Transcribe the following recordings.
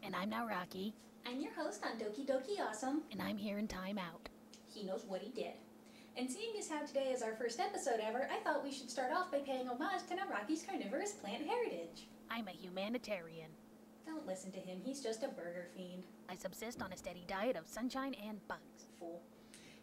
And I'm Nawrocki. I'm your host on Doki Doki Awesome. And I'm here in Time Out. He knows what he did. And seeing as how today is our first episode ever, I thought we should start off by paying homage to Nawrocki's carnivorous plant heritage. I'm a humanitarian. Don't listen to him, he's just a burger fiend. I subsist on a steady diet of sunshine and bugs. Fool.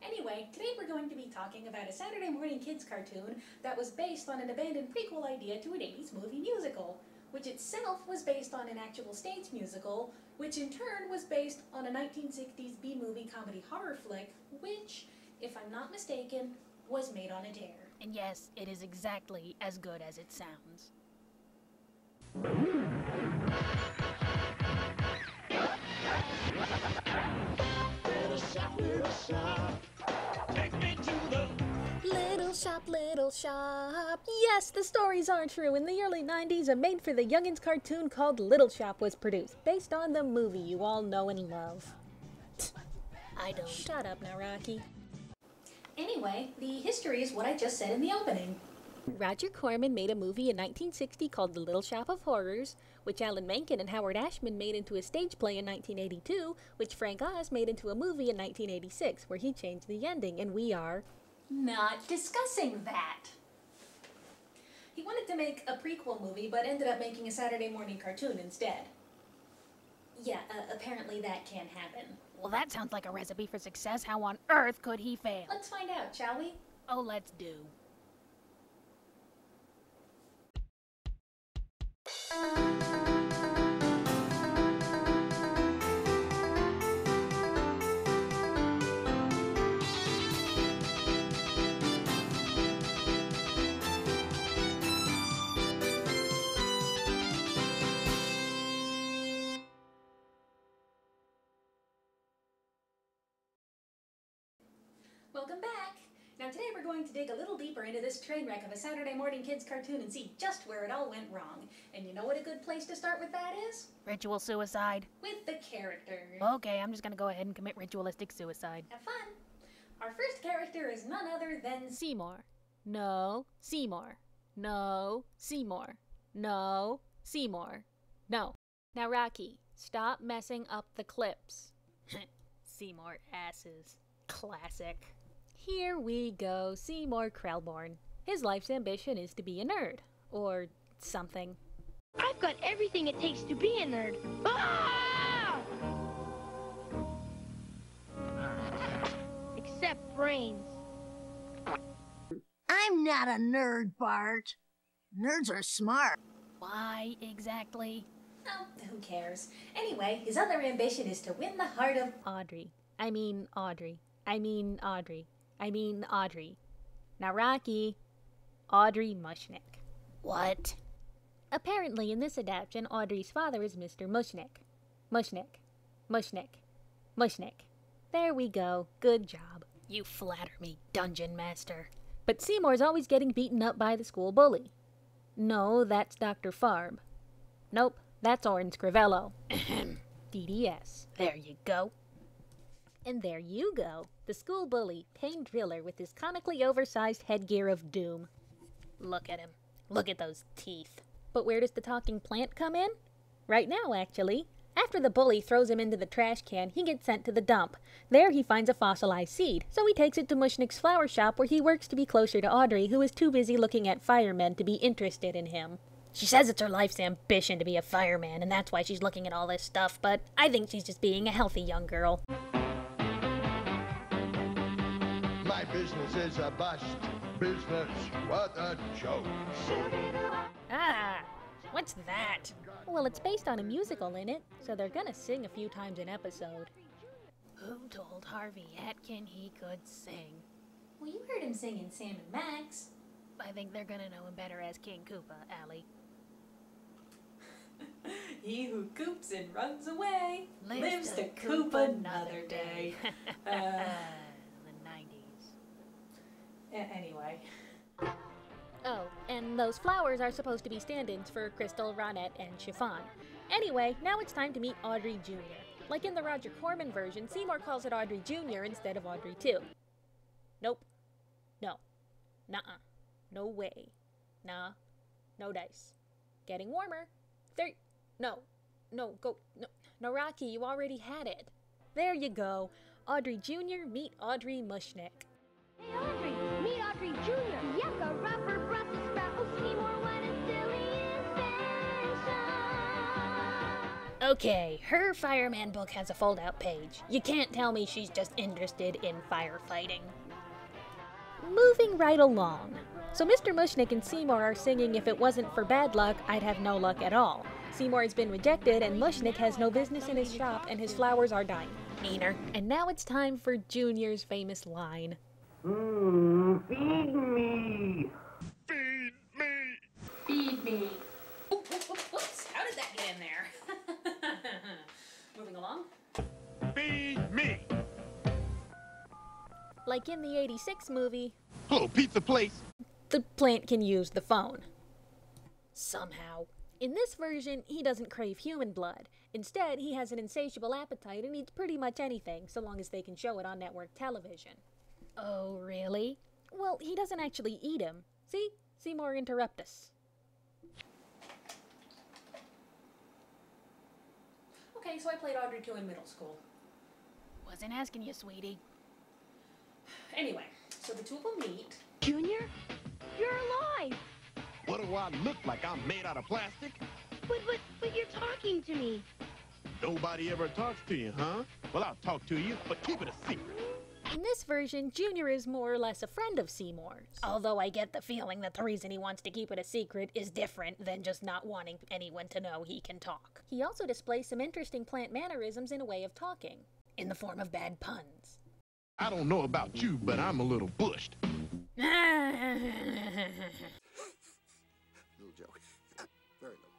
Anyway, today we're going to be talking about a Saturday morning kids cartoon that was based on an abandoned prequel idea to an 80s movie musical, which itself was based on an actual stage musical, which in turn was based on a 1960s B-movie comedy horror flick, which, if I'm not mistaken, was made on a dare. And yes, it is exactly as good as it sounds. Little shop, take me to the Little Shop. Yes, the stories are true. In the early 90s, a made-for-the-youngins cartoon called Little Shop was produced, based on the movie you all know and love. I don't. Shut up, Nawrocki. Anyway, the history is what I just said in the opening. Roger Corman made a movie in 1960 called The Little Shop of Horrors, which Alan Menken and Howard Ashman made into a stage play in 1982, which Frank Oz made into a movie in 1986, where he changed the ending, and we are not discussing that. He wanted to make a prequel movie, but ended up making a Saturday morning cartoon instead. Yeah, apparently that can't happen. Well, that sounds like a recipe for success. How on earth could he fail? Let's find out, shall we? Oh, let's do. Welcome back! Now today we're going to dig a little deeper into this train wreck of a Saturday morning kids cartoon and see just where it all went wrong. And you know what a good place to start with that is? Ritual suicide. With the characters. Okay, I'm just gonna go ahead and commit ritualistic suicide. Have fun! Our first character is none other than Seymour. No, Seymour. No, Seymour. No, Seymour. No. Nawrocki, stop messing up the clips. Seymour asses. Classic. Here we go, Seymour Krelborn. His life's ambition is to be a nerd. Or something. I've got everything it takes to be a nerd. Ah! Except brains. I'm not a nerd, Bart. Nerds are smart. Why exactly? oh, who cares? Anyway, his other ambition is to win the heart of Audrey. I mean Audrey. Nawrocki. Audrey Mushnick. What? Apparently, in this adaptation, Audrey's father is Mr. Mushnick. Mushnick. There we go. Good job. You flatter me, Dungeon Master. But Seymour's always getting beaten up by the school bully. No, that's Dr. Farb. Nope, that's Orin Scrivello. DDS. There you go. And there you go, the school bully, Payne Driller, with his comically oversized headgear of doom. Look at him. Look at those teeth. But where does the talking plant come in? Right now, actually. After the bully throws him into the trash can, he gets sent to the dump. There he finds a fossilized seed, so he takes it to Mushnick's flower shop where he works to be closer to Audrey, who is too busy looking at firemen to be interested in him. She says it's her life's ambition to be a fireman, and that's why she's looking at all this stuff, but I think she's just being a healthy young girl. My business is a bust. Business, what a joke. Ah, what's that? Well, it's based on a musical in it, so they're gonna sing a few times an episode. Who told Harvey Atkin he could sing? Well, you heard him sing in Sam and Max. I think they're gonna know him better as King Koopa, Allie. He who coops and runs away Lives lives to to coop another day. The 90s. Anyway. Oh, and those flowers are supposed to be stand-ins for Crystal, Ronette, and Chiffon. Anyway, now it's time to meet Audrey Jr. Like in the Roger Corman version, Seymour calls it Audrey Jr. instead of Audrey 2. Nope. No. Nuh-uh. No way. Nah. No dice. Getting warmer. No. No, go. No. Nawrocki, you already had it. There you go. Audrey Jr. meet Audrey Mushnick. Hey, Audrey, meet Audrey Jr. Yucca, rubber, Brussels sprout, oh, Seymour, what a silly invention. Okay, her fireman book has a fold-out page. You can't tell me she's just interested in firefighting. Moving right along. So Mr. Mushnick and Seymour are singing If It Wasn't for Bad Luck, I'd Have No Luck at All. Seymour has been rejected and Mushnick has no business in his shop and his flowers are dying. Neener. And now it's time for Junior's famous line. Feed me! Feed me! Feed me. Whoops, how did that get in there? Moving along. Feed me! Like in the '86 movie, Hello, pizza place. the plant can use the phone. Somehow. In this version, he doesn't crave human blood. Instead, he has an insatiable appetite and eats pretty much anything, so long as they can show it on network television. Oh, really? Well, he doesn't actually eat him. See? Seymour interrupt us. Okay, so I played Audrey 2 in middle school. Wasn't asking you, sweetie. Anyway, so the two of them meet. Junior, you're alive. What do I look like? I'm made out of plastic? But you're talking to me. Nobody ever talks to you, huh? Well, I'll talk to you, but keep it a secret. In this version, Junior is more or less a friend of Seymour's. Although I get the feeling that the reason he wants to keep it a secret is different than just not wanting anyone to know he can talk. He also displays some interesting plant mannerisms in a way of talking. In the form of bad puns. I don't know about you, but I'm a little bushed. Little joke. Very little.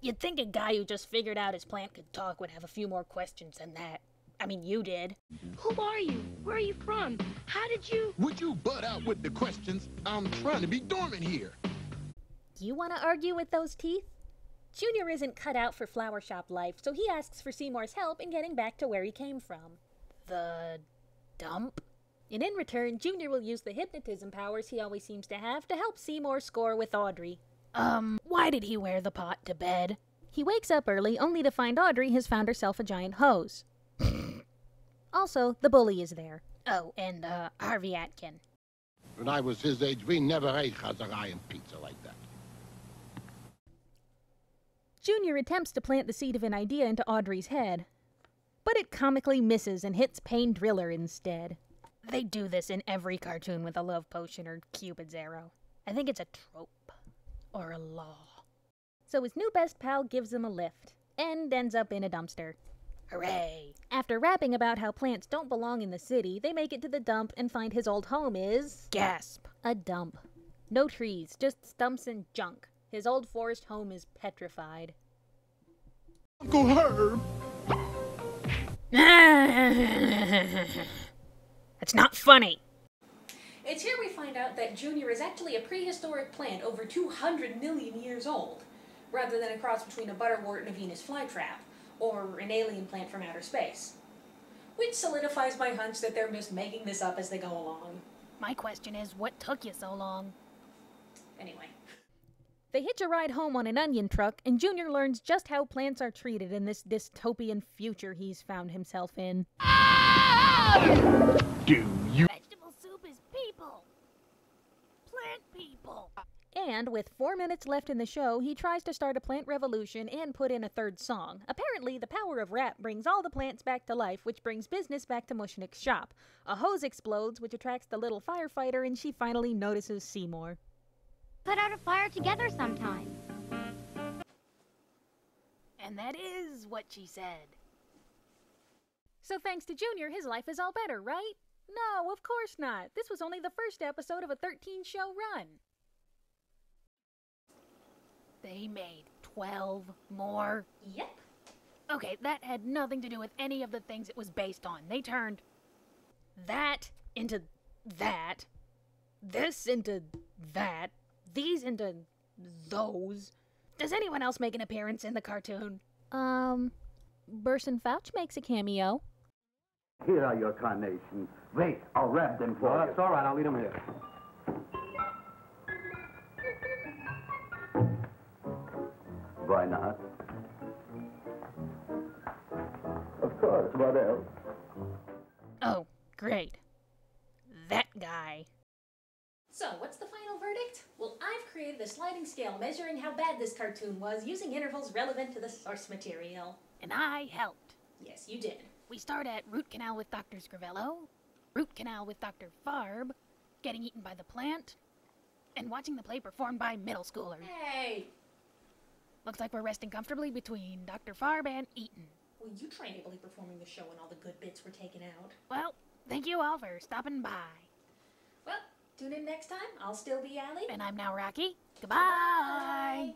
You'd think a guy who just figured out his plant could talk would have a few more questions than that. I mean, you did. Who are you? Where are you from? How did you... Would you butt out with the questions? I'm trying to be dormant here. You want to argue with those teeth? Junior isn't cut out for flower shop life, so he asks for Seymour's help in getting back to where he came from. The dump? And in return, Junior will use the hypnotism powers he always seems to have to help Seymour score with Audrey. Why did he wear the pot to bed? He wakes up early only to find Audrey has found herself a giant hose. Also, the bully is there. Oh, and, Harvey Atkin. When I was his age, we never ate Chazarian pizza like that. Junior attempts to plant the seed of an idea into Audrey's head, but it comically misses and hits Payne Driller instead. They do this in every cartoon with a love potion or Cupid's arrow. I think it's a trope. Or a law. So his new best pal gives him a lift, and ends up in a dumpster. Hooray! After rapping about how plants don't belong in the city, they make it to the dump and find his old home is... Gasp! A dump. No trees, just stumps and junk. His old forest home is petrified. Uncle Herb! That's not funny! It's here we find out that Junior is actually a prehistoric plant over 200 million years old, rather than a cross between a butterwort and a Venus flytrap, or an alien plant from outer space. Which solidifies my hunch that they're just making this up as they go along. My question is, what took you so long? Anyway. They hitch a ride home on an onion truck, and Junior learns just how plants are treated in this dystopian future he's found himself in. Do you... Vegetable soup is people! Plant people! And with 4 minutes left in the show, he tries to start a plant revolution and put in a third song. Apparently, the power of rap brings all the plants back to life, which brings business back to Mushnick's shop. A hose explodes, which attracts the little firefighter, and she finally notices Seymour. Put out a fire together sometime. And that is what she said. So thanks to Junior, his life is all better, right? No, of course not. This was only the first episode of a 13-show run. They made 12 more? Yep. Okay, that had nothing to do with any of the things it was based on. They turned that into that, this into that, these into those. Does anyone else make an appearance in the cartoon? Burson Fouch makes a cameo. Here are your carnations. Wait, I'll wrap them for you. That's all right. I'll leave them here. Why not? What else? Oh, great. That guy. So, what's the final verdict? Well, I've created a sliding scale measuring how bad this cartoon was using intervals relevant to the source material. And I helped. Yes, you did. We start at root canal with Dr. Scrivello, root canal with Dr. Farb, getting eaten by the plant, and watching the play performed by middle schoolers. Hey! Looks like we're resting comfortably between Dr. Farb and Eaton. Well, you tried ably performing the show and all the good bits were taken out. Well, thank you all for stopping by. Well, tune in next time. I'll still be Allie. And I'm Nawrocki. Goodbye! Bye.